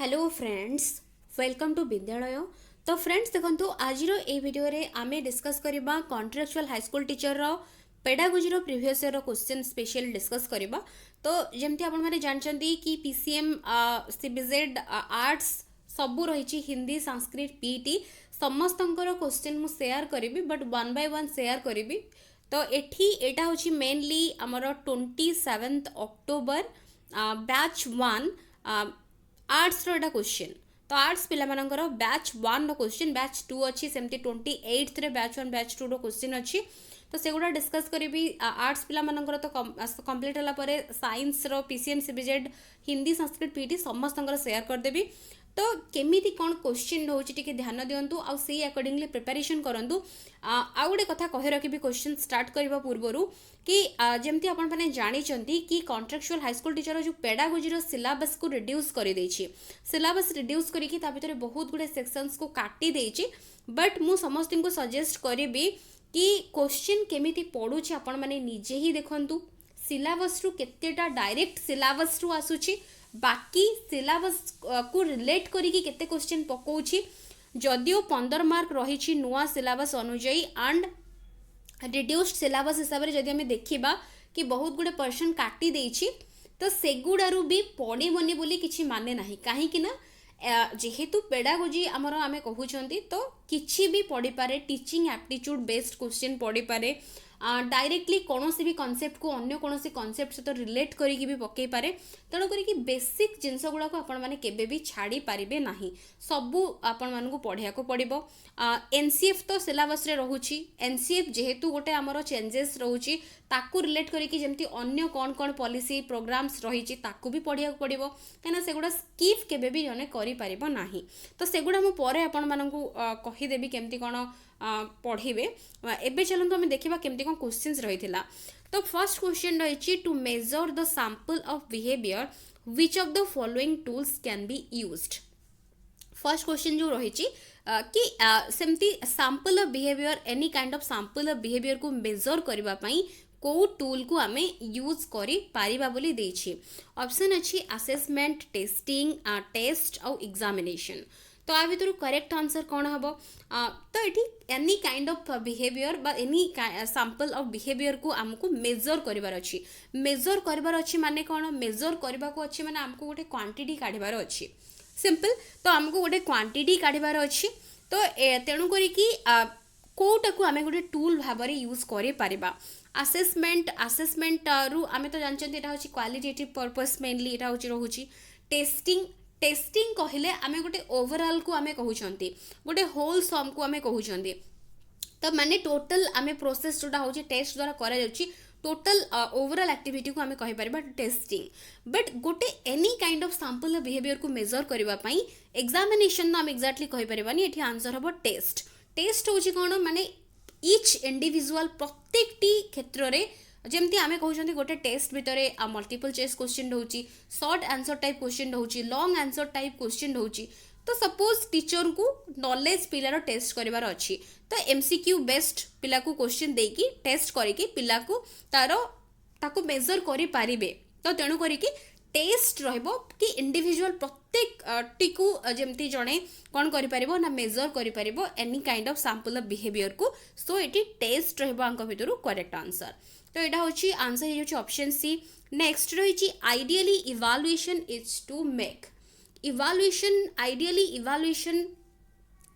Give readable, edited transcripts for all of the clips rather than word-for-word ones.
Hello friends, welcome to विद्यालय। तो friends देखो आज ये वीडियो रे आमे डिस्कस करबा कॉन्ट्रेक्चुअल हाई स्कूल टीचर रो पेडागोजी रो प्रीवियस ईयर रो क्वेश्चन स्पेशल डिस्कस करबा। तो जेमती आपण माने जानचंदी कि पीसीएम सीबीजेड आर्ट्स सबू रही हिंदी संस्कृत पीटी समस्तंकर क्वेश्चन मु शेयर करी but one by one share करी। तो एठी एटा होची मेनली हमर 27 अक्टोबर बैच 1 आर्ट्स रो एटा क्वेश्चन। तो आर्ट्स पिला मानकर बैच 1 रो क्वेश्चन, बैच 2 अच्छी सेमती 28 रे बैच 1 बैच 2 रो क्वेश्चन अच्छी। तो सेगुड़ा डिस्कस करी। आर्ट्स पिला मानकर तो कंप्लीट होला परे साइंस रो PCM CBZ Hindi Sanskrit PT समस्तंकर शेयर कर देबी। तो केमिति कौन क्वेश्चन होची टिके ध्यान दियंतु आ से अकॉर्डिंगली प्रिपरेशन करंतु। आ गोटे कथा कहि रखिबी क्वेश्चन स्टार्ट करबा पूर्वरु कि जेमती आपण माने जानि चंती कि कॉन्ट्रेक्चुअल हाई स्कूल टीचर जो पेडागोजी रो सिलेबस को रिड्यूस करि दैछि। सिलेबस रिड्यूस करी कि ता भितर बहुत गुडे सेक्शंस को काटी दैछि। बट मु समस्त को सजेस्ट करिबी कि क्वेश्चन केमिति पढुछि आपण माने निजे ही देखंतु। सिलेबस रु केतेटा डायरेक्ट सिलेबस रु आसुछि, बाकी सिलेबस को रिलेट करिकी केते क्वेश्चन पकोछि। जदियो 15 मार्क रही नुआ सिलेबस अनुଯାयी एंड रिड्यूस्ड सिलेबस हिसाब से जदि हमें देखिबा कि बहुत गुडे पर्सन काटी देछि तो सेगुडारु भी पड़ेबनी बोली किछि माने नाही। काहे कि ना जेहेतु पेडागोजी आमर आमे कहउछंती तो किछि भी पढ़ी पारे, टीचिंग एप्टीट्यूड बेस्ड क्वेश्चन पढ़ी पारे, डायरेक्टली कौन भी कॉन्सेप्ट को अन्य कौन कॉन्सेप्ट सहित रिलेट करिकी भी पकई पारे। तेणु करिकी बेसिक जिनस गुड़ा को आपण माने केबे भी छाड़ी पारिबे नाही, सबू आपण मानकु पढ़िया को पड़िबो। एनसीएफ तो सिलेबस रे रहउची, एनसीएफ जेहेतु गोटे आमर चेंजेस रहउची ताकू रिलेट करिकी जेमती अन्य कौन कौन पॉलिसी प्रोग्राम्स रही ताकू भी पढ़िया को पड़िबो, कहिना सेगुड़ा स्किप केबे भी जने करि पारिबो नाही। तो सेगुड़ा मु परे आपण मानकु कहि देबी केमती कोन पढ़िबे। एबे चलंतु हमें देखिबा केमती कोन क्वेश्चंस रहिथिला। तो फर्स्ट क्वेश्चन रहिछि to measure the sample of behaviour which of the following tools can be used. First question जो रही कि सेमती sample of behaviour any kind of sample of behaviour को मेजर करबा पई को टूल को आमे यूज करि पारिबा बोली देछि। ऑप्शन अछि असेसमेंट, टेस्टिंग, टेस्ट और एग्जामिनेशन। तो आ भितर करेक्ट आंसर कौन हम? तो ये एनी काइंड ऑफ बिहेवियर बा एनी सैंपल ऑफ बिहेवियर को आमको मेजर करिवार अछि। मेजर करिवार अछि माने कौन? मेजर करबा को अछि माने आमको गोटे क्वांटिटी काढिबार अछि। सिंपल। तो आमको गोटे क्वांटिटी काढिबार अछि। तो तेणु करी कि कोटा को आमे गोटे टूल भाबरे यूज करि पारिबा। असेसमेंट रु आमे तो जानचंती एटा होची क्वालिटेटिव पर्पस मेनली एटा होची रहूची। टेस्टिंग कहले आमे गोटे ओवरऑल को आमे कहउचंती, गोटे होल सम को आमे कहउचंती। तो माने टोटल आमे प्रोसेस जोटा होची टेस्ट द्वारा करा जाउची, टोटल ओवरऑल एक्टिविटी को आमे कहि परिबा टेस्टिंग। बट गोटे any kind of sample of behaviour को मेजर करबा पई एग्जामिनेशन आमे एग्जैक्टली कहि परिबानी, एठी आंसर हबो टेस्ट। टेस्ट होची कोन माने इच इंडिविजुअल प्रत्येक टी क्षेत्र रे जेमती आमे कहउछंती गोटे टेस्ट भितरे मल्टीपल चॉइस क्वेश्चन होची, शॉर्ट आंसर टाइप क्वेश्चन होची, लॉन्ग आंसर टाइप क्वेश्चन होची। तो सपोज टीचर को नॉलेज पिलार टेस्ट करिवार अछि तो एमसीक्यू बेस्ड पिला को क्वेश्चन देकी टेस्ट करिकी पिला को ताको मेजर करि पारिबे। तो तेणु करिकी टेस्ट रहबो कि इंडिविजुअल प्रत्येक टिकू जेमती जणे कोन करि पारिबो ना मेजर करि पारिबो any kind of sample of behaviour को। सो एटी टेस्ट रहबो अंक भितरु करेक्ट आंसर। तो एटा होची आंसर हे होची ऑप्शन सी। नेक्स्ट रहिची ideally evaluation is to make. Evaluation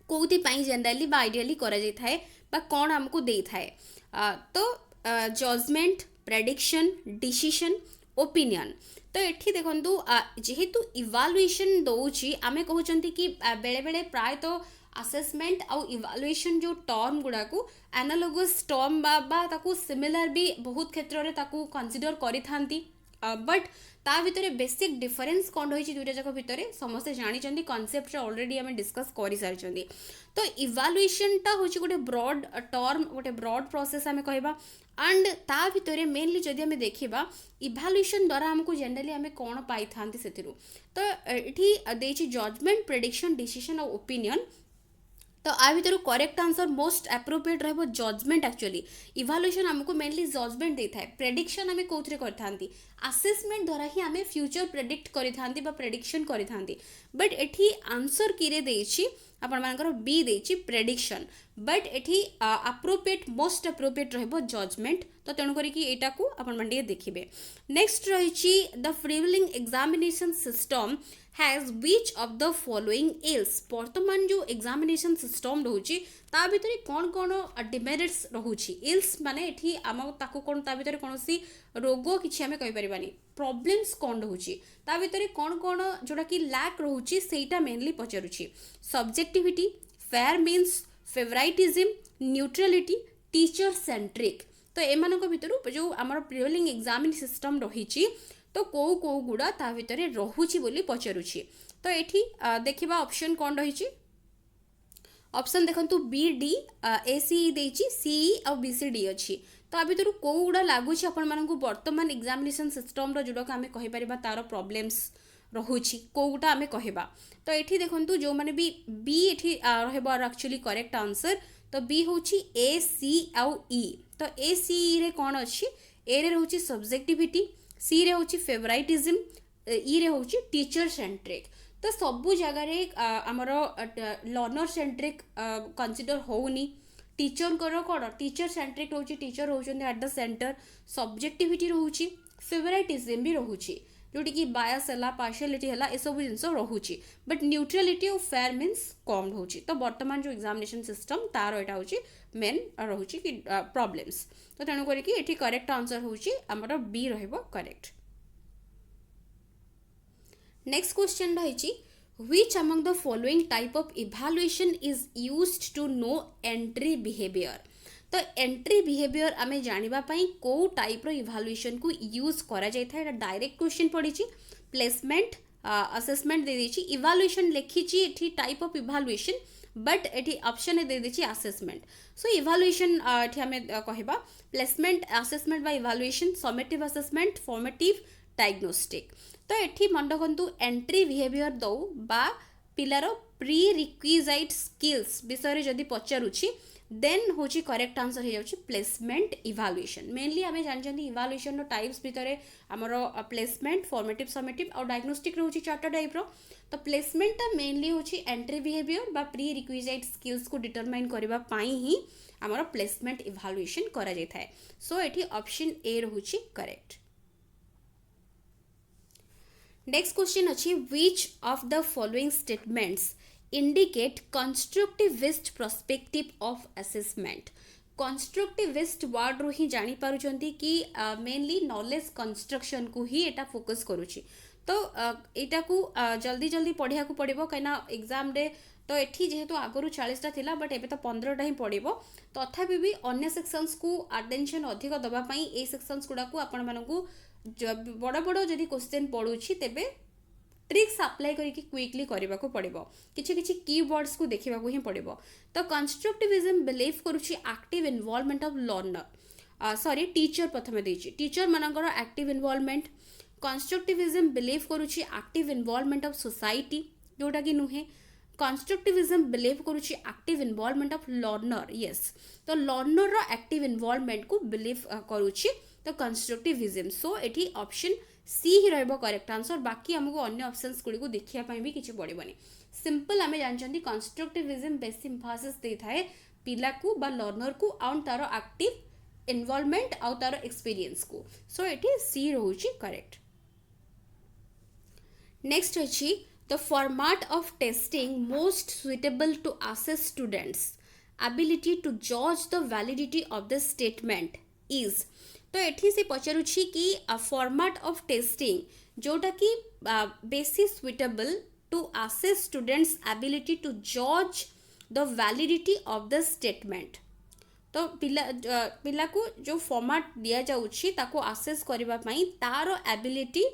कोउथि पई जनरली बा आइडियली करा जाय थाए बा कोन हमको देई थाए। तो जजमेंट, प्रेडिक्शन, डिसीजन, ओपिनियन। तो एठी देखंतु जेहेतु इवैल्यूएशन दोउची आमे कहउचंती कि बेले बेले प्राय तो असेसमेंट और इवैल्यूएशन जो टर्म गुड़ा को एनालोगस टर्म बा ताकू सिमिलर भी बहुत क्षेत्र रे ताकू कंसीडर करि थांती। बट ता भितरे बेसिक डिफरेंस कौन रही दुईटा जाक भितर समस्ते जानी कॉन्सेप्ट ऑलरेडी आम डिस्कस कर सारी। तो इवैल्यूएशन टा होची गोटे ब्रॉड टर्म, गोटे ब्रॉड प्रोसेस आम कहबा। एंड ता भितर मेनली जदि आम देखा इवैल्यूएशन द्वारा हमको जनरली आम कौन पाई था से। तो ये देछि जजमेंट, प्रेडिक्शन, डिसीजन और ओपिनियन। तो आ भितर करेक्ट आंसर मोस्ट एप्रोप्रिएट रहबो जजमेंट। एक्चुअली इवैल्यूएशन हमको मेनली जजमेंट देता है। प्रेडिक्शन आम कौन करथांती आसेसमेंट द्वारा ही आम फ्यूचर प्रेडिक्ट करिथांती बा प्रेडिक्शन करिथांती बट एठी आंसर किरे देछि आपण मानकर बी देछि प्रेडिक्शन बट एठी अप्रोप्रिएट मोस्ट अप्रोप्रिएट रहबो जजमेंट तो तेणु करी कि एटा को आपण माने देखिबे नेक्स्ट रहिछि the prevailing examination system has which of the following ills वर्तमान जो एग्जामिनेशन सिस्टम रहउछि ता भितरे कोन कोन डिमेरिट्स रहउछि इल्स माने एठी हम ताको कोन ता भितरे कोनोसी रोग किछि हमें कहि परिबानी प्रॉब्लम्स कोन रहउछि ता भितरे कोन कोन जोडा कि लैक रहउछि सेटा मेनली पचरुछि subjectivity fair means favouritism neutrality teacher centric तो एमानक भितरु जो आमर प्रिवेलिंग एग्जामिन सिस्टम रहिछि तो कौ गुड़ा ता भितरे रहुछि बोली पचरुछि तो एठी देखिबा ऑप्शन कोन रहिछि ऑप्शन देखंतु बी डी ए सी देछि सी आ बी सी डी अछि तो आ भितरु कौ गुड़ा लागुछि आपण मानकु वर्तमान एग्जामिनेशन सिस्टम रो जोडा आमे कहि परिबा तारो प्रॉब्लम्स रहुछि कोउटा आमे कहबा तो एठी देखंतु जो माने भी बी एठी रहबो एक्चुअली करेक्ट आंसर तो बी होछि ए सी आ ई तो ए सी रे कोन अछि ए रे रहउछि सब्जेक्टिविटी सी रे होछि फेवराइटिज्म ई रे होछि टीचर सेंट्रिक तो सबु जगह रे हमर लर्नर सेंट्रिक कंसीडर होउनी टीचर करो कोन टीचर सेंट्रिक होछि टीचर होउछन एट द सेंटर सब्जेक्टिविटी रहउछि फेवराइटिज्म भी रहउछि जोटी कि बायस है पार्शियलिटी है ये सब जिन रोचे बट न्यूट्रलिटी और फेयर मीन्स कम रोचे तो वर्तमान जो एग्जामिनेशन सिस्टम तार यहाँ हूँ मेन रोचे कि प्रॉब्लम्स तो तेणु करके करेक्ट आंसर हूँ बी करेक्ट नेक्स्ट क्वेश्चन रही which among the following type of evaluation is used to know entry behaviour तो एंट्री बिहेवियर आमे जानिबा पई को टाइप रो इवैल्यूएशन को यूज करा जाय था डायरेक्ट क्वेश्चन पड़ी प्लेसमेंट असेसमेंट दे देछि इवैल्यूएशन लिखी एठी टाइप ऑफ इवैल्यूएशन बट एठी ऑप्शन दे देछि असेसमेंट सो इवैल्यूएशन एठी हमें कहबा प्लेसमेंट असेसमेंट बा evaluation summative assessment formative diagnostic तो एठी मन रखंतु एंट्री बिहेवियर दो बा पिलारो प्री रिक्विजाइट स्किल्स विषय जदि पचारुछि देन होची करेक्ट आंसर हो जाउछि प्लेसमेंट इवैल्यूएशन मेनली आमे जानछन्ती इवैल्यूएशन रो टाइप्स भितरे हमरो प्लेसमेंट फॉर्मेटिव समेटिव और डायग्नोस्टिक रहउछि चारटा टाइप रो तो प्लेसमेंट ता मेनली होची एंट्री बिहेवियर बा प्री रिक्विजाइट स्किल्स को डिटरमाइन करबा पाई ही हमरो प्लेसमेंट इवैल्यूएशन करा जाय थाए सो एठी ऑप्शन ए रहउछि करेक्ट नेक्स्ट क्वेश्चन अछि which of the following statements indicate constructivist perspective of assessment constructivist word रो ही जानी पारुचंती कि मेनली नॉलेज कंस्ट्रक्शन को ही एटा फोकस करूची तो एटा को जल्दी जल्दी पढ़िया को पड़िबो काइना एग्जाम रे तो एठी जेहेतु आगरु 40टा थिला बट एबे तो 15टा ही पड़िबो तथापि भी अन्य सेक्शंस को अटेंशन अधिक दबा पई ए सेक्शंस गुडा को आपण मानकू बड़ बड़ जदी क्वेश्चन पढुची तेबे ट्रिक्स अप्लाई करके क्विकली करने को पड़ो किसी किसी कीवर्ड्स को देखा ही पड़ो तो कंस्ट्रक्टिविज्म बिलीव करुच्ची active involvement of learner sorry teacher प्रथम देछि टीचर मानकर एक्टिव इन्वॉल्वमेंट कंस्ट्रक्टिविज्म बिलीव करुच्ची एक्टिव इन्वॉल्वमेंट ऑफ सोसाइटी जोटा कि नुहे कंस्ट्रक्टिविज्म बिलीव करुच्ची active involvement of learner yes तो लर्नर रो एक्टिव इन्वॉल्वमेंट को बिलीव करुच्ची तो कंस्ट्रक्टिविज्म सो एठी ऑप्शन सी ही रहबो करेक्ट आंसर बाकी हमको अन्य ऑप्शंस गुडी को देखिया पई भी किछि पड़िबनी सिंपल आमे जानचंती कंस्ट्रक्टिविज्म बेसी एम्फासिस दे थाए पिला को बा लर्नर को आउन तारो एक्टिव इन्वॉल्वमेंट आउ तारो एक्सपीरियंस को सो एठी सी रहउची करेक्ट नेक्स्ट अछि the format of testing most suitable to assess students ability to जज the validity of the statement is तो एठी से पचारुछि कि फॉर्मेट ऑफ टेस्टिंग जोटा कि बेसी suitable to assess students ability to जज the validity of the statement तो पिला को जो फॉर्मेट दिया जाउछि ताको असेस करबा पई तारो एबिलिटी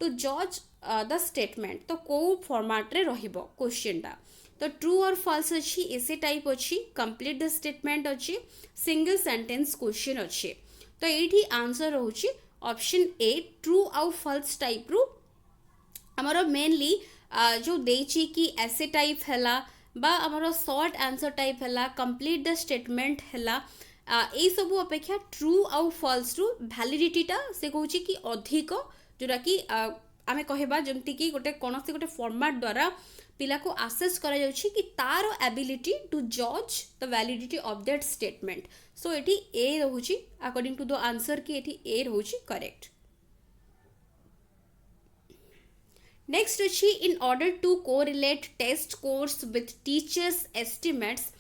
टू जज द स्टेटमेंट तो को फॉर्मेट रे रहिबो क्वेश्चन टा तो ट्रू और फॉल्स अछि एसे टाइप अछि कंप्लीट द स्टेटमेंट अछि सिंगल सेंटेंस क्वेश्चन अछि तो ये आंसर रोचे ऑप्शन ए ट्रू आउ फॉल्स टाइप रू हमरो मेनली जो देछि कि ऐसे टाइप हैला बा हमरो शॉर्ट आंसर टाइप हैला कंप्लीट द स्टेटमेंट हैला यही सब अपेक्षा ट्रू आउ फॉल्स रु वैलिडिटीटा से कहूँ कि अधिक जोटा कि आमे कहबा जमती कि गोटे कौन से गोटे फॉर्मेट द्वारा पिला को आसेस करा जाउछि कि तार एबिलिटी टू जज the validity of that statement. So एठी ए रहउछि अकॉर्डिंग टू द आंसर कि एठी ए रहउछि करेक्ट. नेक्स्ट अच्छी in order to correlate test scores with teachers estimates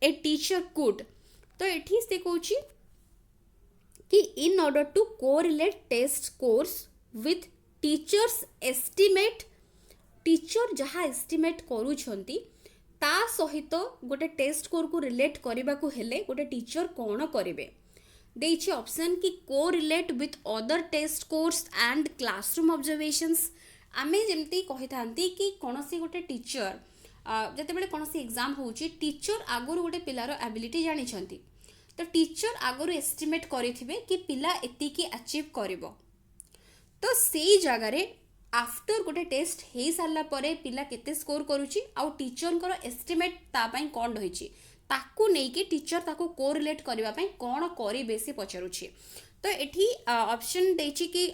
a teacher could. तो एठी से कहूँ कि in order to correlate test scores with teachers estimate teacher जहाँ एस्टिमेट करूछंती ता सहित गोटे टेस्ट स्कोर को रिलेट करने को हेले गोटे टीचर कौन करेंगे देछि ऑप्शन कि correlate with other test course and classroom observations. आमे जेमती कहि थांती कि कोनोसी गोटे टीचर जते बेले कोनोसी एग्जाम होउची टीचर आगुर गोटे पिलार एबिलिटी जानी छंती तो टीचर आगुर एस्टिमेट करिथिबे कि पिला एति की अचीव करिवो. तो सेई जगह रे आफ्टर गोटे टेस्ट हो सारा परे पिला केते स्कोर करुची आउ टीचर को एस्टिमेट तापाई कौन रही ताकू नहीं टीचर ताकू कोरिलेट करने कौन करेंगे से पचारुची. तो एठी ऑप्शन देछि कि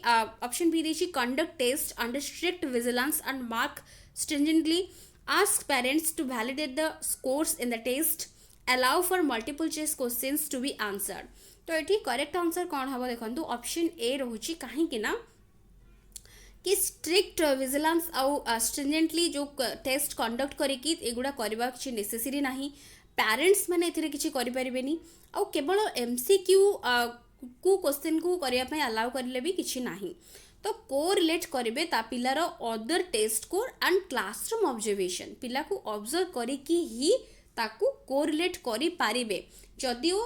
ऑप्शन बी देछि conduct test under strict vigilance and mark stringently, ask parents to validate the scores in the test, allow for multiple choice questions to be answered. तो एठी करेक्ट आंसर कौन हम देखो ऑप्शन ए रहुची कहीं कि strict vigilance आउ स्ट्रिंजेंटली जो test conduct करिकी एगुड़ा करबा किछि नेसेसरी नाही. पेरेंट्स माने एथिरे किछि करि परिबेनी आउ केवल एमसीक्यू को क्वेश्चन को करिया पय अलाउ करले भी किछि नाही. तो कोरिलेट करिवे ता पिलार other test score and classroom observation पिला को ऑब्जर्व करिकी ही ताकू कोरिलेट करि पारिबे. जदिओ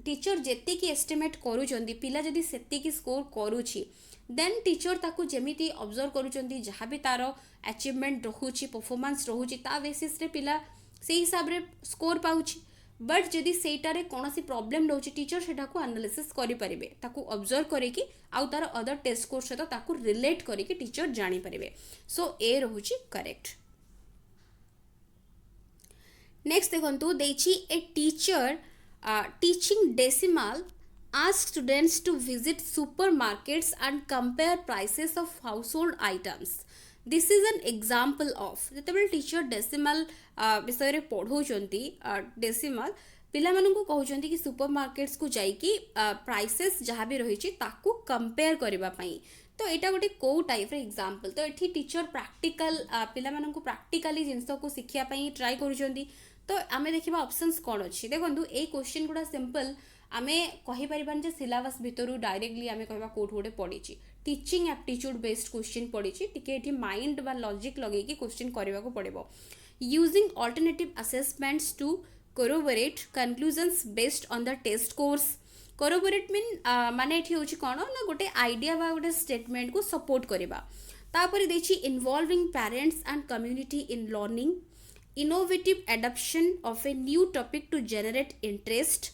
टीचर जेते की एस्टिमेट करूचंदी पिला जदी सेते की स्कोर करूछि देन टीचर ताकू जेमिति ऑब्जर्व करूचंदी जहाँ भी तार अचीवमेंट रहुची परफॉर्मेंस रहुची ता बेसिस रे पिला से हिसाब रे स्कोर पाउची. बट जदि सेटारे कोनोसी प्रॉब्लम रहउची टीचर सेटा को एनालिसिस करि परिबे ताकू ऑब्जर्व करिकि आउ तार अदर टेस्ट स्कोर सहित ताकू रिलेट करिकि टीचर जानि परिबे. सो ए रहउची करेक्ट. नेक्स्ट देखंतु देछि a teacher teaching decimal ask students to visit supermarkets and compare prices of household items. This is an example of जेतेबेले टीचर डेसिमल विषय रे पढ़ौचंती डेसिमल पिला मानकु कहउचंती कि सुपरमार्केट्स को जाइकी प्राइसेस जहाँ भी रही ताकू कंपेयर करबा पई. तो एटा गोटे को टाइप रे एग्जांपल. तो एठी टीचर प्रैक्टिकल पिला मानकु प्रैक्टिकली जिंस को शिखिया पई ट्राई करूचंती. तो आमे देखिबा ऑप्शंस कोन अछि. देखंतु ए क्वेश्चन गुडा सिंपल आमे कहि परिबान जे सिलेबस भितरु डायरेक्टली आमे कहबा कोड गोटे पढिछि टीचिंग एप्टीट्यूड बेस्ड क्वेश्चन पढिछि टिके एठी माइंड बा लॉजिक लगै कि क्वेश्चन करबा को पड़िबो. Using alternative assessments to corroborate conclusions based on the test scores. Corroborate mean माने एठी होछि कोन ना गोटे आइडिया बा गोटे स्टेटमेंट को सपोर्ट करबा. तापरे देछि involving parents and community in learning, innovative adoption of a new topic to generate interest.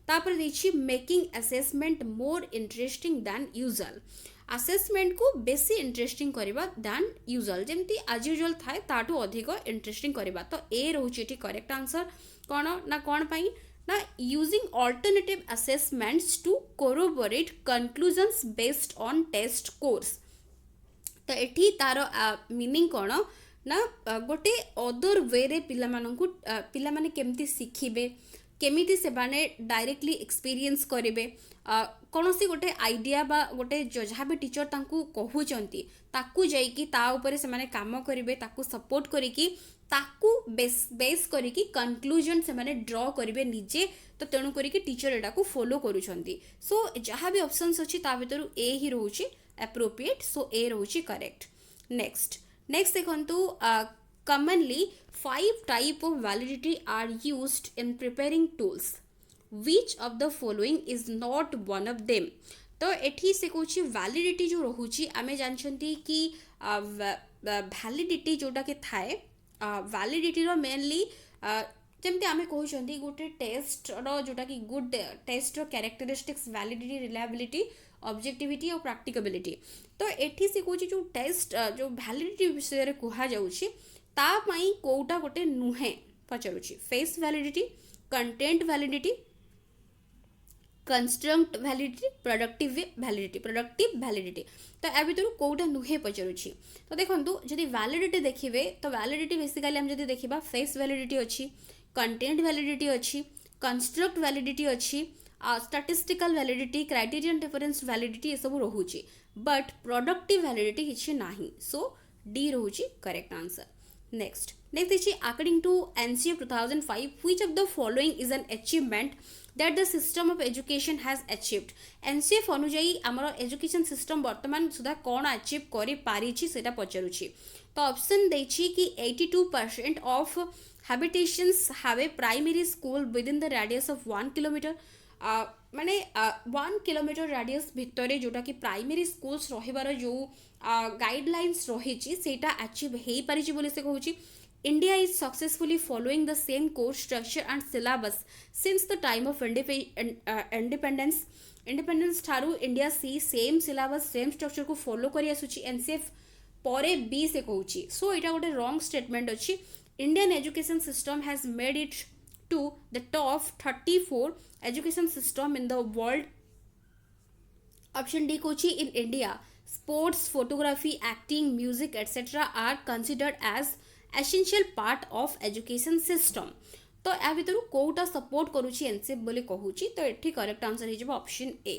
तापर देखिए making assessment more interesting than usual. Assessment को बेसी इंटरेस्टिंग करबा दैन यूजुअल जेमती आज यूजुअल थाए ताटू अधिक इंटरेस्टिंग करबा. तो ए रहउची एठी करेक्ट आंसर कोन ना कोन पई ना using alternative assessments to corroborate conclusions based on test scores. तो एठी तार मीनिंग कोन ना गोटे अदर वे रे पिला माने केमती शिखिबे केमिति से माने डायरेक्टली एक्सपीरियंस करेंगे कौन सी गोटे आइडिया बा गोटे जहाँ भी टीचर तांकू कहूचंती ताकू जाइकी ता ऊपर से माने काम करेंगे ताकू सपोर्ट करिकी ताकू बेस करिकी कंक्लूजन से माने ड्रॉ करेंगे निजे. तो तेणु करिकी टीचर एटा को फॉलो करूचंती. सो जहाँ भी ऑप्शंस अछि ता भितरु ए ही रहउची एप्रोप्रिएट. सो ए रहउची करेक्ट. नेक्स्ट देखंतु commonly 5 type of validity are used in preparing tools. Which of the following is not one of them? तो एठी से कहूँ वैलिडिटी जो रहुची आमे जानछंती कि वैलिडिटी जोटा के थाए वैलिडिटी रो मेनली जेमती आमे कहउछंती गोटे टेस्ट रो जोटा कि गुड टेस्ट रो कैरेक्टरिस्टिक्स वैलिडिटी रिलायबिलिटी ऑब्जेक्टिविटी और प्रैक्टिकेबिलिटी. तो एठी से कहूँ जो टेस्ट जो वैलिडिटी विषय रे कहा जाउची ता पई कोउटा गोटे नुहे पचारुची face validity, content validity, construct validity, productive validity. तो या भितर कौटा नुहे पचारुछि। तो देखो जदि वैलिडिटी देखिए तो वैलिडिटी बेसिकली हम जदि देखा फेस वैलिडिटी अच्छी, कंटेंट वैलिडिटी अच्छी, कंस्ट्रक्ट वैलिडिटी अच्छी, statistical validity, criterion difference validity ये सब रोचे, बट प्रोडक्टिव वैलिडिटी किसी नाही। सो डी रोचे correct answer. Next is according to NCF 2005 which of the following is an achievement that the system of education has achieved। NCF अनुजाई आमर education system वर्तमान सुधा कौन achieve करि पारिछि सेटा पचारुछि। तो ऑप्शन देछि कि 82% of habitations have a primary school within the radius of 1 kilometer। माने 1 kilometre radius भितर जोटा कि प्राइमरी स्कूल्स रहिबार जो गाइडलाइंस रही सेटा अचीव हो पारिछि बोली से कहूछि। India is successfully following the same course structure and syllabus since the time of independence ठारू इंडिया सी सेम सिलेबस सेम स्ट्रक्चर को फॉलो करि आसुछि। एनसीएफ परे बी से कहूछि। सो एटा गोटे रॉन्ग स्टेटमेंट अछि। Indian education system has made it to the top 34 education system in the world। Option D Kochi in India sports, photography, acting, music etc are considered as essential part of education system। तो या भितर Kota support करुछि NCF बोली कहूछि। तो एठी correct answer हो option A.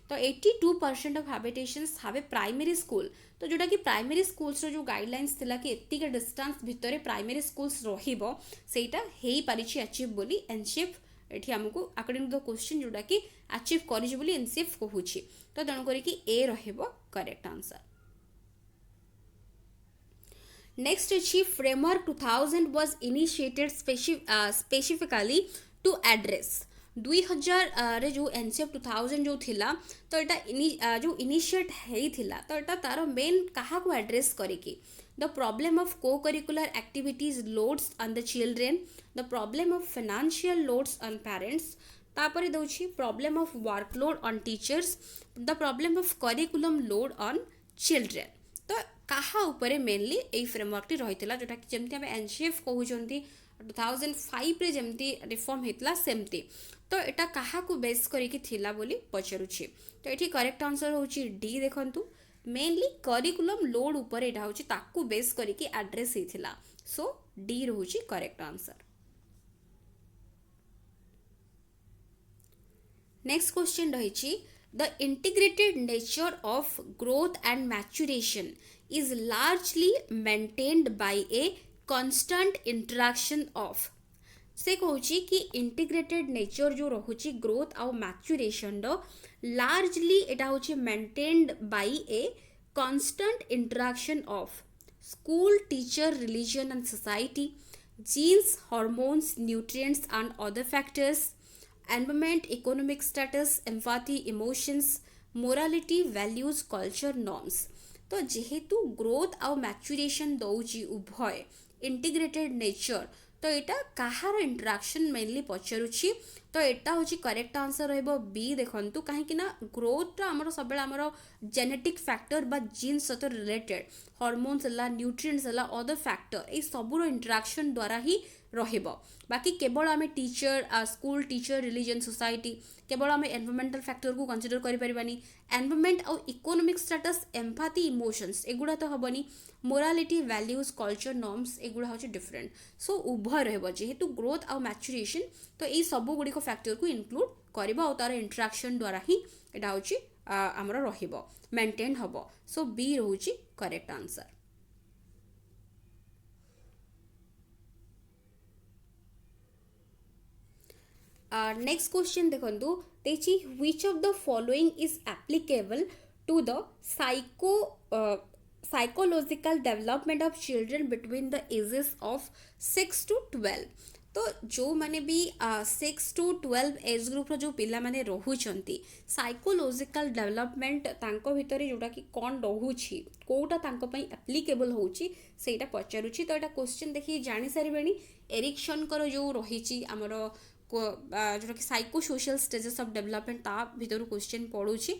तो 82% of habitations have a primary school. तो जोटा कि प्राइमरी स्कूल्स रो जो गाइडलाइंस थिला कि एतिके डिस्टेंस भितर प्राइमरी स्कूल्स रहिबो सेटा हेई पारिछि अचीव बोली एनसीएफ एठी हमकु अकॉर्डिंग टू द क्वेश्चन जोटा कि अचीव करिछि बोली एनसीएफ कहूछि। तो तेणु करी कि ए रहिबो करेक्ट आंसर। नेक्स्ट अच्छी framework 2000 was initiated specifically to address 2000 रे जो एनसीएफ 2000 जो थिला तो एटा जो इनिशिएट हेई थिला तो एटा तारो मेन कहा को एड्रेस करिकि the problem of co-curricular activities loads on the children, the problem of financial loads on parents, तापर दउछि problem of workload on teachers, the problem of curriculum load on children. तो कहा उपरे मेनली ए फ्रेमवर्क टी रहितला जोटा कि जेमति हम एनसीएफ कहउचंती 2005 रे जेमति रिफॉर्म हेतला सेमति। तो एटा कहा को बेस करिकि थिला बोली पचरुछि। तो एठी करेक्ट आंसर होछि डी। देखंतु मेनली करिकुलम लोड उपरे एटा होछि ताकू बेस करिकि एड्रेस हेथिला। सो डी रहुछि करेक्ट आंसर। नेक्स्ट क्वेश्चन रहिछि the integrated nature of growth and maturation is largely maintained by a constant interaction of। से कहूची कि इंटीग्रेटेड नेचर जो रहुची ग्रोथ आउ मैच्यूरेशन रो लार्जली एटा होची maintained by a constant interaction of school, teacher, religion and society, genes, hormones, nutrients and other factors, environment, economic status, empathy, emotions, morality, values, culture, norms। तो जेहेतु growth आउ maturation दौची उभय integrated nature तो एटा कहार interaction mainly पचरुछि। तो एटा होची correct answer रहबो B. देखंतु काहे कि ना ग्रोथ रा हमर सबेला हमर जेनेटिक फैक्टर बा जीन सहित रिलेटेड हार्मोन्स हला, न्यूट्रिएंट्स हला, अदर फैक्टर ए सबुरो इंटरेक्शन द्वारा ही रहिबो। बाकी केवल आमे teacher, school, teacher, religion, society केवल आमे एनवायरमेंटल फैक्टर को कंसीडर करि परिबानी। एनवायरमेंट आउ इकोनॉमिक स्टेटस, एम्पैथी, इमोशंस एगुडा तो हबनी। मोरालिटी, वैल्यूज, कल्चर, नॉर्म्स एगुडा होची डिफरेंट। सो उभय रहबो जेहेतु ग्रोथ आउ मैच्यूरेशन तो ए सब गुडी को फैक्टर को इंक्लूड करबो आउ तार इंटरेक्शन द्वारा ही एटा होची हमर रहिबो मेंटेन हबो। सो बी रहउची करेक्ट आंसर। नेक्स्ट क्वेश्चन देखंतु तेची which of the following is applicable to the psychological development of children between the ages of 6 to 12। तो जो माने भी 6 to 12 एज ग्रुप रो जो पिला माने रहुचंती साइकोलॉजिकल डेवलपमेंट तांको भितरे जोटा कि कोन रहुची कोटा तांको पई एप्लीकेबल होउची सेटा पचारुची। तो एटा क्वेश्चन देखि जानि सारिबेनी एरिक्सन करो जो रहिची हमरो जोटा कि psychosocial stages of development ता भितर क्वेश्चन पड़ुची।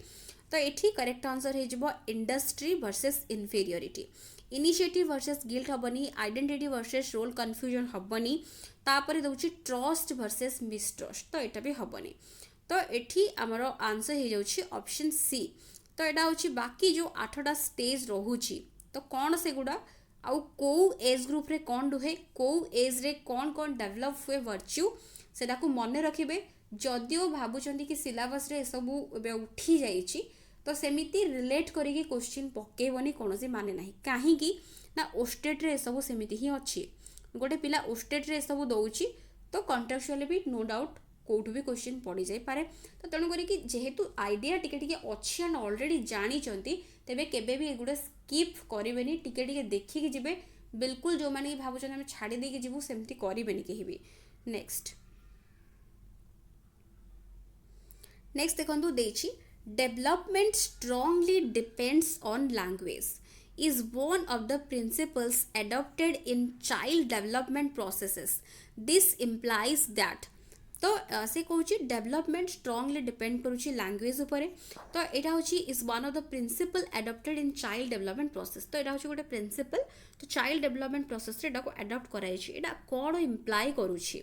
तो ये करेक्ट आंसर हो industry versus inferiority. Initiative versus guilt हेनी, आइडेंटिटी वर्सेस रोल कन्फ्यूजन हेनी, तापर दूसरी ट्रस्ट वर्सेस मिसट्रस्ट, तो यहाँ भी हेनी। तो ये आमर आंसर हो जाऊँ ऑप्शन सी। तो यहाँ हूँ बाकी जो 8टा स्टेज रोचे, तो कौन से गुड़ा आउ कौ एज ग्रुप रे कौन रुहे, कौ एज रे कौन कौन डेभलप हुए वर्च्यू, सेटा को मन रखिबे। जदिओ भाबुचंदी कि सिलेबस रे सबू उठी जाइछि, तो सेमिति रिलेट करिके क्वेश्चन पकेबनी कोनोसी माने नाही। काहेकि ना ओस्टेट रे सब सेमिति ही अछि, गोटे पिला ओस्टेट रे सब दउछि, तो कॉन्टेक्चुअली भी नो डाउट कोठु भी क्वेश्चन पड़ी जाई पारे। तो तेणु करिकि जेहेतु आइडिया टिके टिके अछि एंड ऑलरेडी जानी चंती, तेबे केबे भी एगुडा स्किप करिवेनी, टिके टिके देखिके जिबे। बिल्कुल जो माने भाबुचन हम छाड़ी देके जिबु सेमति करिवेनी केहि भी। नेक्स्ट देखंतु देछि, development strongly depends on language is one of the principles adopted in child development processes. This implies that, तो से कहूँ डेवलपमेंट स्ट्रांगली डिपेंड करुँच लैंग्वेज उपरे। तो यहाँ हूँ is one of the principle adapted in child development process. तो यहाँ हूँ गोटे प्रिंसिपल, तो चाइल्ड डेवलपमेंट प्रोसेस रे को एडप्ट कराई। कौन इम्प्लाय करुँच,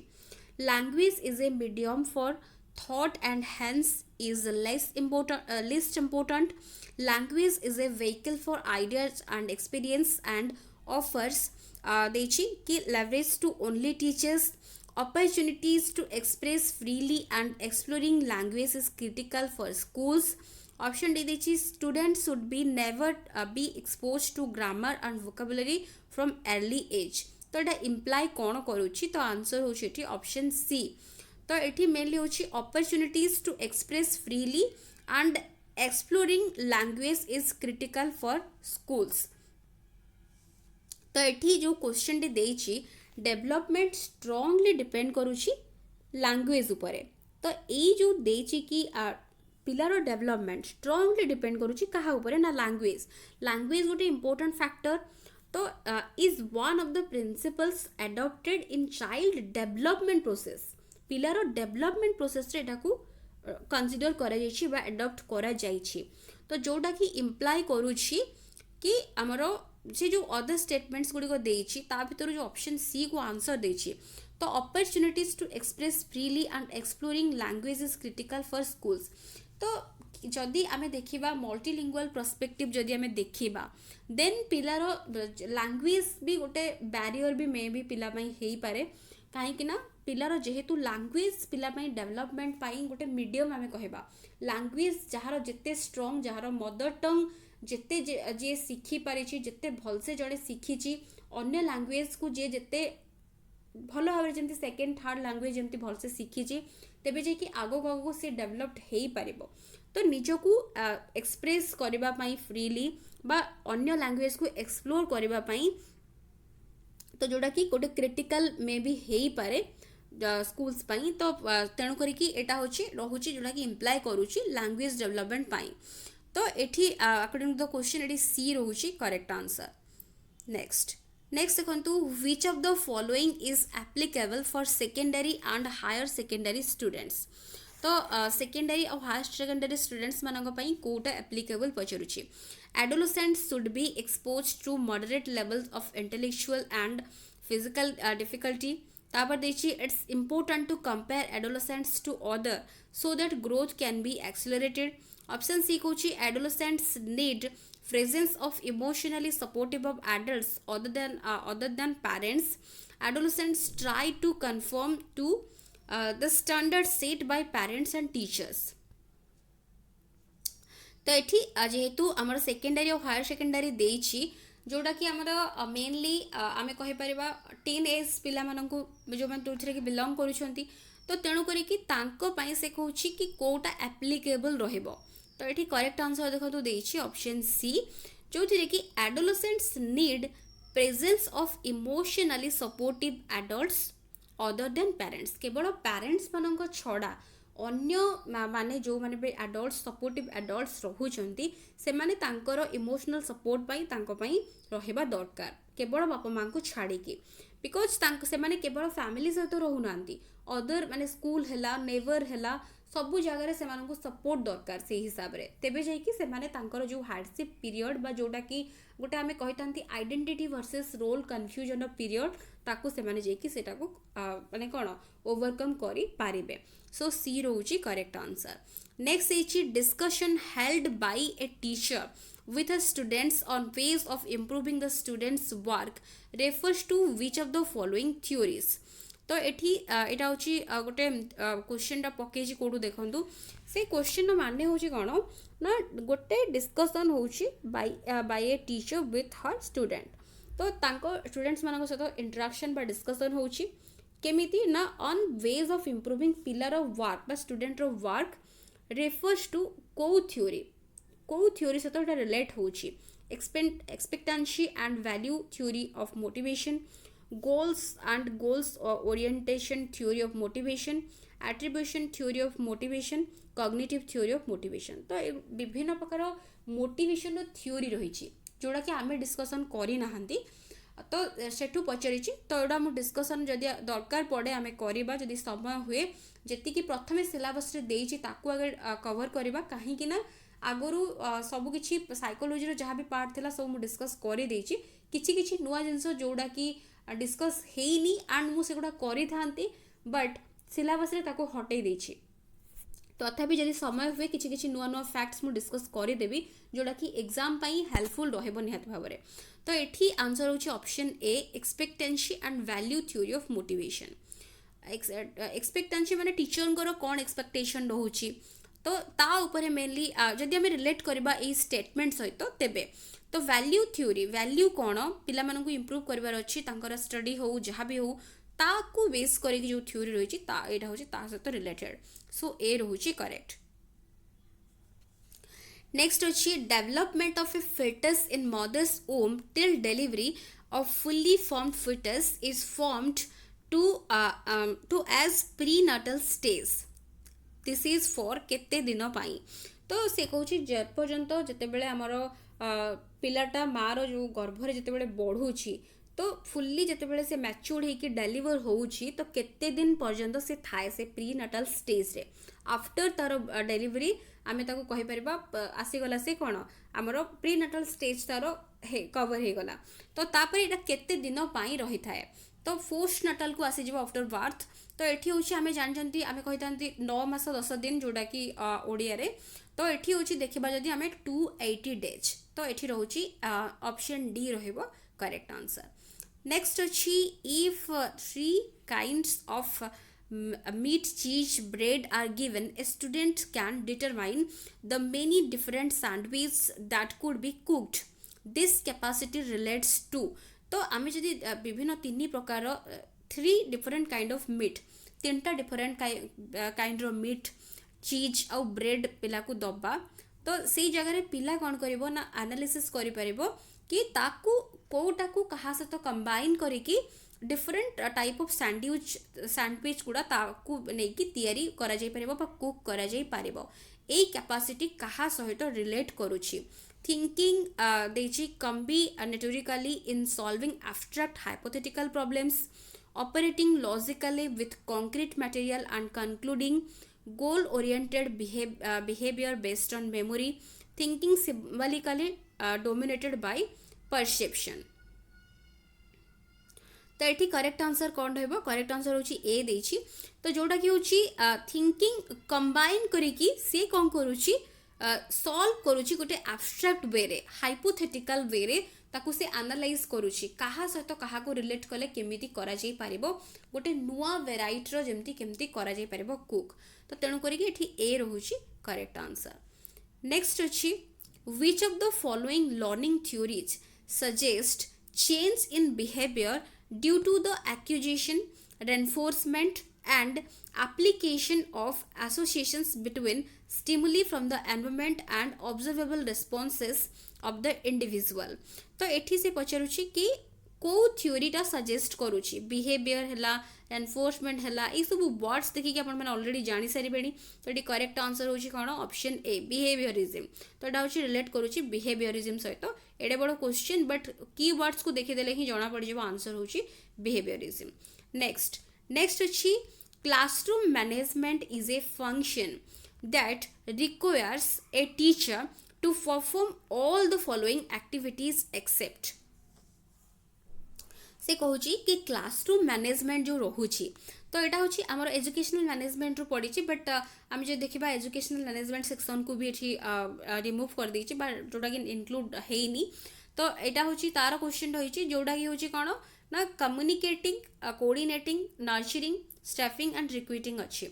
language is a medium for thought and hence is least important. Language is a vehicle for ideas and experience and offers ki leverage to only teachers. Opportunities to express freely and exploring language is critical for schools. Option D dechi, students should be never be exposed to grammar and vocabulary from early age. तो एटा imply कौन करुँची, तो answer होची option सी। तो ये mainly हूँ opportunities to express freely and exploring language is critical for schools. तो ये जो क्वेश्चन टी देछि, डेवलपमेंट स्ट्रांगली डिपेंड करुछि लैंग्वेज उपरे। तो ये जो देछि कि पिलार डेवलपमेंट स्ट्रांगली डिपेंड करुछि कहा उपरे ना, लैंग्वेज। लैंग्वेज गोटे इंपोर्टेंट फैक्टर। तो is one of the principles adopted in child development process. पिलार डेवलपमेंट प्रोसेस रे एटा को कंसीडर करा जाइछि बा एडॉप्ट करा जाइछि। तो जोटा कि इम्प्लाय करूछि कि हमरो जे जो अदर स्टेटमेंट्स गुडी को देइछि, ता भीतर जो ऑप्शन सी को आंसर देइछि। तो opportunities to express freely and exploring language is critical for schools. तो जदि आमे देखिबा मल्टीलिंगुअल पर्सपेक्टिव, जदि आमे देखिबा देन पिलार लैंग्वेज भी गोटे बैरियर भी मे भी पिला पई हेई पारे। कहीं ना पिलार जेहेतु लैंग्वेज पिला डेवलपमेंट पाई गोटे मीडियम आमे कहबा। लैंग्वेज जार जेते स्ट्रांग, जार मदर टंग जेते जे शिखी पारिछि, जेते भलसे जड़े शिखिछि अन्य लैंग्वेज को जे जेते भल भाव जमी सेकेंड थर्ड लैंग्वेज जमी भलसे शिखिछि, तेबे जे कि आगो आगो से डेवलप्ड हेई पारिबो। तो निजको एक्सप्रेस करबा पई फ्रीली बा अन्य लैंग्वेज को एक्सप्लोर करबा पई, तो जोड़ा कि गोटे क्रिटिकल मे भी हेई पारे स्कूल्स पाई। तो तेणु करिकी एटा होची रहुची जोड़ा कि इम्प्लाय करूची लैंग्वेज डेवलपमेंट पाई। तो एठी अकॉर्डिंग टू द क्वेश्चन एटी सी रहुची करेक्ट आंसर। नेक्स्ट देखंतु, which of the following is applicable for secondary and higher secondary students. तो सेकेंडरी और हायर सेकेंडरी स्टूडेंट्स मानक पई कोटा एप्लीकेबल पचरुची। Adolescents should be exposed to moderate levels of intellectual and physical difficulty. तापर देखिए, it's important to compare adolescents to other so that growth can be accelerated. Option C Kochi, adolescents need presence of emotionally supportive of adults other than parents. Adolescents try to conform to the standards set by parents and teachers. तो ये जेहेतु आमर secondary और higher secondary देइछि, जोटा कि आमर mainly आमे कहि परिबा टीन एज पिला मानकु जो मन तुथरे कि बिलोंग करूछंती। तो तेणु करी कि तांको पई से कहूछि कि कोटा एप्लीकेबल रहइबो। तो ये करेक्ट आंसर देखो देइछि ऑप्शन सी, जो थिरे कि adolescents need presence of emotionally supportive adults other than parents. केवल पेरेंट्स मानक छड़ा अन्य माने जो माने भी एडल्ट्स सपोर्टिव एडल्ट्स रहुचंती, से माने तांकर इमोशनल सपोर्ट पाई तांको पाई रहिबा दरकार, केवल बापा मां को छाड़ी की। बिकॉज तांको से माने केवल फैमिली सहित रहु नांती, अदर माने स्कूल हैला नेबर हैला सबु जगह से सपोर्ट दरकार से हिसाब रे तेबे जाइकी से माने तांकर जो हार्डशिप पीरियड बा जोटा कि गोटे आमे कहितांती identity versus role confusion period ताकू से माने जाइकी सेटा को माने कोन ओवरकम करी पारिबे सो सी रोची करेक्ट आंसर नेक्स्ट इची discussion held by a teacher with the students on ways of improving the students work refers to which of the following theories तो एठी एटा होची गोटे क्वेश्चन टा पकेजी कोडू देखंतु से क्वेश्चन नो माने होची कोन ना गोटे डिस्कशन होची by a teacher with her student तो तांको स्टूडेंट्स मानको सहित इंटरेक्शन बा डिस्कशन होची केमिति ना ऑन वेज ऑफ इंप्रूविंग पिलर ऑफ वर्क बा स्टूडेंट रो वर्क रेफर्स टू को थ्योरी सहित रिलेट होची expectancy and value theory of motivation goals orientation theory of motivation attribution theory of motivation cognitive theory of motivation तो विभिन्न प्रकार motivation theory रही जोड़ा कि आम डिस्कसन करी नाहंती तो सेठू पचारि तो एटा मु डिस्कसन जदि दरकार पड़े आम करबा जदि समय हुए जेतिकी प्रथमे सिलेबस रे देइछि ताकू आगे कवर करबा काहे कि ना आगुरु सबु किछि साइकोलॉजी रो जहाँ भी पार्ट थिला सब मु डिस्कस करि देइछि किछि नुआ जिंस जोड़ा कि डिस्कस हेइनी एंड मु सेगुडा करि थांती बट सिलेबस रे ताको हटै देइछि तथापि जदि समय हुए किछि नुआ फैक्ट्स मु डिस्कस करि देबी जोड़ा कि एग्जाम पई हेल्पफुल रहबो निहात भाबरे तो एठी आंसर होछि option A expectancy and value theory of motivation expectancy माने टीचर को कोन एक्सपेक्टेशन रहउछि तो ता ऊपर मेनली जदि आम रिलेट करबा ए स्टेटमेंट सहित तेबे तो वैल्यू थ्योरी वैल्यू कौन पिला मानकु इंप्रूव करबार अछि तांकर स्टडी हो जहाँ भी हो ताकू बेस करके जो थ्योरी रही एटा होछि ता सहित रिलेटेड सो ए रहुछि करेक्ट नेक्स्ट अछि development of A fetus in mother's womb till delivery of fully formed fetus is formed to as prenatal stage this is for केते दिन पाई तो से कहूँ जेपर्यंत जितेबले आमर पिलाटा मार जो गर्भरे जितेबले बढ़ुची तो फुल्ली जितेबले से मैच्योर्ड होइकी डेलीवर होउची तो केते दिन पर्यंत से थाए से प्रीनाटाल स्टेज रे आफ्टर तार डेलीवरी आमे ताको कहि परिबा आसीगला से कोन आमर प्रीनाटाल स्टेज तार कवर हे गला तो तापर एटा केते दिन पाई रही थाए तो पोस्ट नाटाल को आसी आफ्टर बर्थ तो एठी होची आमे जानचंती आमे कहितांती 9 मास 10 दिन जोड़ा कि ओडिया रे तो एठी होची देखिबा जदी आमे 280 डेज तो एठी रहउची ऑप्शन डी रहइबो करेक्ट आंसर नेक्स्ट अछि if 3 kinds of meat cheese bread are given a student can determine the many different sandwiches that could be cooked this capacity relates to तो आमे जदि विभिन्न 3 प्रकार 3 डिफरेंट काइंड ऑफ मीट 3टा different kind रो meat cheese आउ bread पिला को दबा तो सेई जगह रे पिला कोन करिवो ना एनालिसिस करि परिबो कि ताकू कोटा को कहा से तो कंबाइन करी कि डिफरेंट टाइप ऑफ सैंडविच गुड़ा ताकू नै कि तयारी करा जाई परिबो बा कुक करा जाई परिबो एई कैपेसिटी कहा सहित रिलेट करूची thinking देची combinatorically in solving abstract hypothetical problems operating logically with concrete material and concluding goal oriented behavior based on memory thinking symbolically dominated by perception तो ये करेक्ट आंसर कौन रहिबो करेक्ट आंसर होची ए देची तो जोटा कि होची थिंकिंग कंबाइन करिकी से कोन करूची सॉल्व करूची गोटे एब्स्ट्रैक्ट वे रे हाइपोथेटिकल वे रे ताकू से एनालाइज करूची कहा सहित कहा को रिलेट कले केमिति करा जाई पारिबो गोटे नुआ वेराइटी रो जेमति केमिति करा जाई पारिबो कुक तो तेणु करिकी एठी ए रहूची करेक्ट आंसर नेक्स्ट अछि which of the following learning theories suggest change in behaviour due to the acquisition reinforcement and application of associations between stimuli from the environment and observable responses of the individual तो एठी से पचारुची कि को थ्योरीटा suggest करूची behaviour हैला enforcement हैला ए सब words देखि कि आपण माने ऑलरेडी जानि सारि बेनी तो एटी करेक्ट आंसर होची कोन ऑप्शन ए बिहेवियरिज्म तो एटा होची रिलेट करूची बिहेवियरिज्म सहित एडे बडो क्वेश्चन बट की वर्ड्स को देखि देले ही जणा पड़ जेबो आंसर होची बिहेवियरिज्म नेक्स्ट अछि classroom management is a function that requires a teacher to perform all the following activities except से कहूँ कि क्लासरूम मैनेजमेंट जो रोचे तो यहाँ हूँ आम एजुकेशनल मैनेजमेंट रू पड़ी बट आम जो देखा एजुकेशनल मैनेजमेंट सेक्शन को भी ये रिमूव कर देची जोटा कि इनक्लूड है तो यहाँ हूँ तार क्वेश्चन रही जोटा कि हूँ कौन ना communicating coordinating nurturing staffing and recruiting अच्छी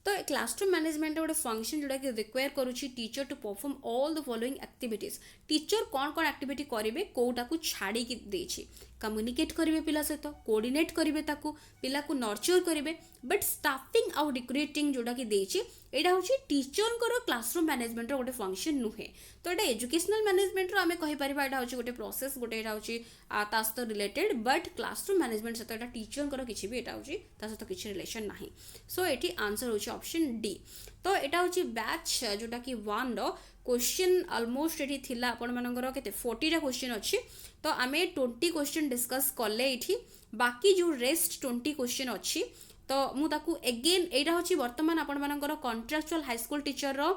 तो क्लासरूम मैनेजमेंट गोटे फंक्शन जोटा कि रिक्वायर करुच्ची teacher to perform all the following activities teacher कौन कौन एक्टिविटी करेंगे कौटा को छाड़ी देछि कम्युनिकेट करेंगे पिला सहित कोऑर्डिनेट करेंगे पिला को नर्चर करेंगे बट स्टाफिंग आउ रिक्रूटिंग जोटा कि देछि एटा हूँ टीचर क्लासरूम मैनेजमेंट गोटे फंक्शन नुहे तो ये एजुकेशनल मैनेजमेंट आम कहीपर यहाँ हूँ गोटे प्रोसेस गोटे हूँ सहित रिलेटेड बट क्लासरूम मैनेजमेंट सहित यहाँ टीचर किसी भी यहाँ हूँ सहित किसी रिलेशन ना सो ये आंसर हूँ ऑप्शन डी तो यहाँ हूँ बैच जोटा कि 1 क्वेश्चन ऑलमोस्ट ये थिला आपण मानकर केते 40 टा क्वेश्चन अच्छी तो आम 20 क्वेश्चन डिस्कस कले ये बाकी जो रेस्ट 20 क्वेश्चन अच्छी तो मुझे एगेन यहाँ हूँ बर्तमान आपण मानकर कॉन्ट्रैक्चुअल हाई स्कूल टीचर रो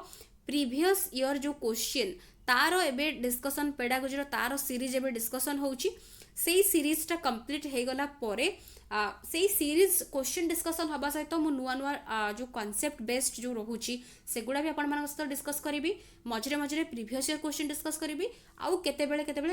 प्रीवियस ईयर जो क्वेश्चन तार एबे डिस्कशन पेडागोजी तार सीरीज एबे डिस्कशन होउची से सीरीज टा कंप्लीट हो गला परे से सीरीज क्वेश्चन डिस्कशन हवा सहित मु नुआ नुआ जो कॉन्सेप्ट बेस्ड जो रोची सेगुड़ा भी आपण मान सहित डिस्कस करी मझे मझे प्रीवियस ईयर क्वेश्चन डिस्कस करी आउ केते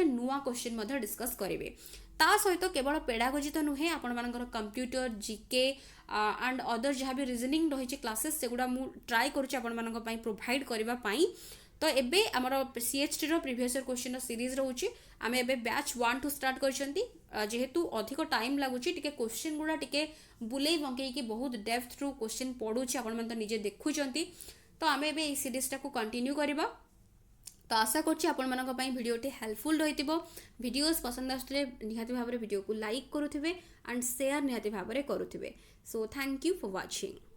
नुआ क्वेश्चन मध्य डिस्कस करेंगे ता सहित केवल पेडागोजी तो नुहे आपण मानकर कंप्यूटर जीके एंड अदर जहाँ भी रीजनिंग रही क्लासेस सेगुड़ा मु ट्राई करुच्ची आपण मानक पई प्रोवाइड करबा पई तो एबे आमर सीएचटी रो प्रीवियस ईयर क्वेश्चन सीरीज रोची आमे एबे बैच 1 टू स्टार्ट करछंती जेहेतु अधिक टाइम लागुची टिके क्वेश्चन गुडा टिके बुलेई बंकेई कि बहुत डेप्थ थ्रू क्वेश्चन पढुची आपण मन तो निजे देखुचंती तो आमे एबे ए सीरीज टा को कंटिन्यू करबा तो आशा करछि आपण मानक पई वीडियोटी हेल्पफुल रहितिबो वीडियोस पसंद आस्तले निहाती भाबरे वीडियो को लाइक करूथिबे एंड शेयर निहाती भाबरे करूथिबे so thank you for watching.